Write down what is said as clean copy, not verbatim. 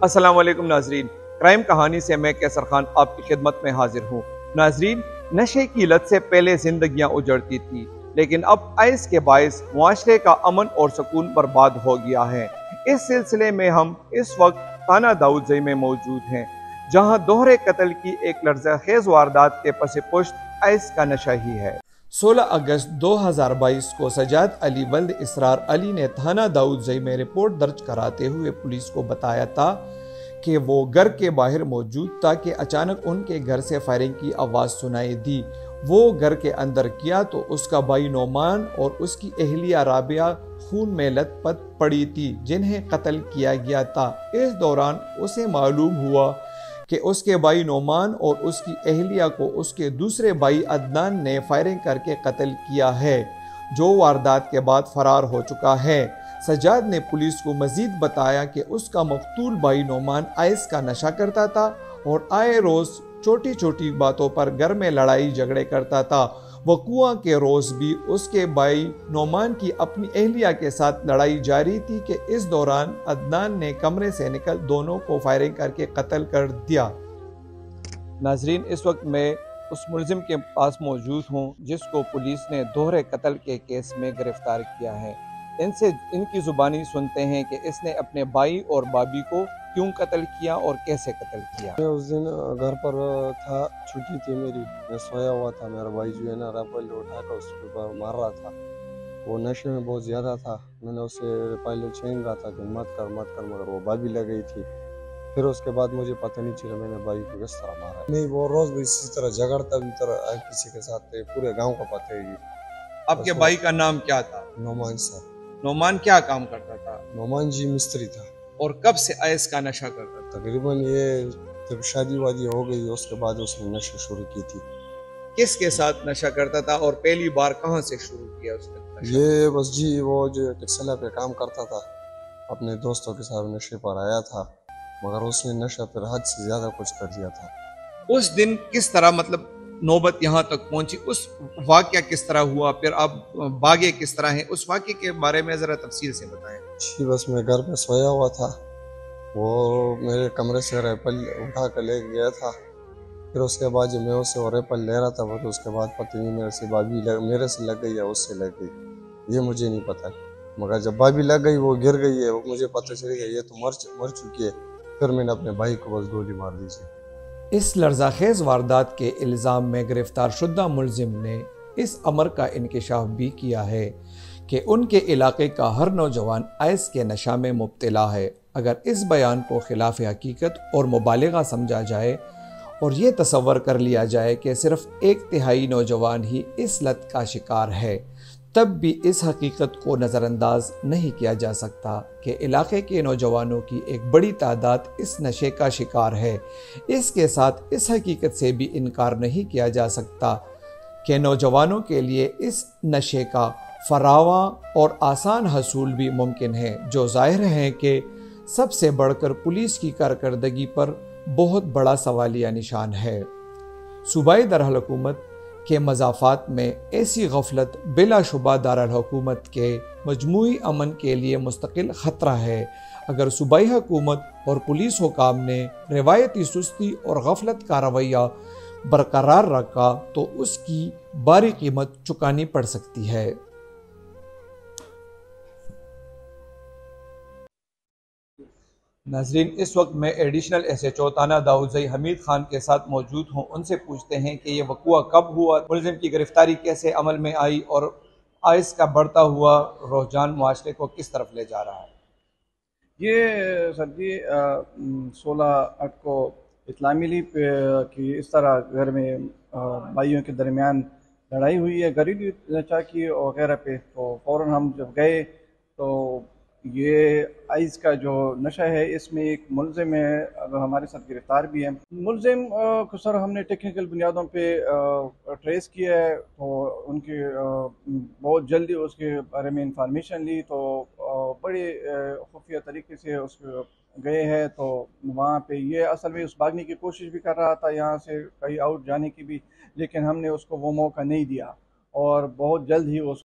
अस्सलाम वालेकुम नाजरीन, क्राइम कहानी से मैं कैसर खान आपकी खिदमत में हाजिर हूँ। नाजरीन, नशे की लत से पहले जिंदगियां उजड़ती थी, लेकिन अब आइस के बायस मुआशरे का अमन और सुकून बर्बाद हो गया है। इस सिलसिले में हम इस वक्त थाना दाऊदजई में मौजूद हैं, जहां दोहरे कत्ल की एक लर्ज़ाखेज वारदात के पस पुश्त आइस का नशा ही है। 16 अगस्त 2022 को सजाद अली वल्द इसरार अली ने थाना दाऊदजई में रिपोर्ट दर्ज कराते हुए पुलिस को बताया था कि वो घर के बाहर मौजूद था कि अचानक उनके घर से फायरिंग की आवाज़ सुनाई दी। वो घर के अंदर किया तो उसका भाई नोमान और उसकी अहलिया राबिया खून में लथपथ पड़ी थी, जिन्हें कत्ल किया गया था। इस दौरान उसे मालूम हुआ कि उसके भाई नोमान और उसकी अहलिया को उसके दूसरे भाई अदनान ने फायरिंग करके कत्ल किया है, जो वारदात के बाद फरार हो चुका है। सजाद ने पुलिस को मजीद बताया कि उसका मकतूल भाई नोमान आइस का नशा करता था और आए रोज छोटी छोटी बातों पर घर में लड़ाई झगड़े करता था। वकुआ के रोज भी उसके भाई नोमान की अपनी अहलिया के साथ लड़ाई जारी थी कि इस दौरान अदनान ने कमरे से निकल दोनों को फायरिंग करके कत्ल कर दिया। नाजरीन, इस वक्त मैं उस मुलजिम के पास मौजूद हूँ जिसको पुलिस ने दोहरे कत्ल के केस में गिरफ्तार किया है। इनसे इनकी जुबानी सुनते हैं कि इसने अपने भाई और भाभी को क्यों कत्ल किया और कैसे कत्ल किया। मैं उस दिन घर पर था, छुट्टी थी मेरी, मैं सोया हुआ था। मेरा भाई जो है ना राइफल उठाकर उसके ऊपर मार रहा था। वो नशे में बहुत ज़्यादा था। मैंने उसे पहले छीन रहा था कि मत कर मगर वो भाभी लग गई थी। फिर उसके बाद मुझे पता नहीं चला मैंने भाई को किस तरह मारा। नहीं, वो रोज़ भी इसी तरह झगड़ता भी तरह किसी के साथ, पूरे गाँव का पता है। आपके भाई का नाम क्या था? नोमान सर। नोमान क्या काम करता था? नोमान जी मिस्त्री था। और कब से आइस का नशा करता था? तकरीबन ये जब शादी वादी हो गई उसके बाद उसने नशा शुरू की थी। किसके साथ नशा करता था और पहली बार कहाँ से शुरू किया उसने नशा? ये बस जी वो जो टेक्सला पे काम करता था, अपने दोस्तों के साथ नशे पर आया था, मगर उसने नशा पर हद से ज़्यादा कुछ कर दिया था। उस दिन किस तरह, मतलब नौबत यहाँ तक पहुंची, उस वाक़या किस तरह हुआ, फिर आप भागे किस तरह हैं, उस वाक़ये के बारे में ज़रा तफसील से बताएं। जी बस मैं घर में सोया हुआ था, वो मेरे कमरे से राइफल उठा कर ले गया था। फिर उसके बाद जब मैं उससे राइफल ले रहा था, तो उसके बाद पता नहीं मेरे से भाभी मेरे से लग गई या उससे लग गई, ये मुझे नहीं पता। मगर जब भाभी लग गई, वो गिर गई है, वो मुझे पता चल गया ये तो मर चुकी है। फिर मैंने अपने भाई को बस गोली मार दी थी। इस लर्ज़ाखेज वारदात के इल्ज़ाम में गिरफ्तार शुदा मुलजिम ने इस अमर का इंकशाफ भी किया है कि उनके इलाके का हर नौजवान आइस के नशा में मुब्तला है। अगर इस बयान को खिलाफ हकीकत और मुबालिगा समझा जाए और ये तसव्वुर कर लिया जाए कि सिर्फ 1/3 नौजवान ही इस लत का शिकार है, तब भी इस हकीकत को नज़रअंदाज नहीं किया जा सकता कि इलाके के नौजवानों की एक बड़ी तादाद इस नशे का शिकार है। इसके साथ इस हकीकत से भी इनकार नहीं किया जा सकता कि नौजवानों के लिए इस नशे का फरावा और आसान हसूल भी मुमकिन है, जो जाहिर है कि सबसे बढ़कर पुलिस की कारकर्दगी पर बहुत बड़ा सवालिया निशान है। सूबाई दारकूमत के मज़ाफ़ात में ऐसी गफलत बिलाशुबा दारकूमत के मजमूई अमन के लिए मुस्तकिल ख़तरा है। अगर सूबाई हुकूमत और पुलिस हुकाम ने रिवायती सुस्ती और गफलत का रवैया बरकरार रखा तो उसकी भारी कीमत चुकानी पड़ सकती है। नाजरीन, इस वक्त मैं एडिशनल SHO थाना दाऊदजई हमीद खान के साथ मौजूद हूँ। उनसे पूछते हैं कि ये वक़ुआ कब हुआ, मुलजिम की गिरफ्तारी कैसे अमल में आई और आइस का बढ़ता हुआ रुझान मुआशरे को किस तरफ ले जा रहा है। ये सर जी 16/8 को इत्ला मिली कि इस तरह घर में भाइयों के दरमियान लड़ाई हुई है घरेलू नशा की वगैरह पे। तो फ़ौरन हम जब गए तो ये आइस का जो नशा है इसमें एक मुलजिम है, अब हमारे साथ गिरफ्तार भी है। मुलजिम को सर हमने टेक्निकल बुनियादों पे ट्रेस किया है, तो उनकी बहुत जल्दी उसके बारे में इंफॉर्मेशन ली, तो बड़े खुफिया तरीके से उसको गए हैं। तो वहाँ पे ये असल में उस भागने की कोशिश भी कर रहा था, यहाँ से कहीं आउट जाने की भी, लेकिन हमने उसको वो मौका नहीं दिया और बहुत जल्द ही उस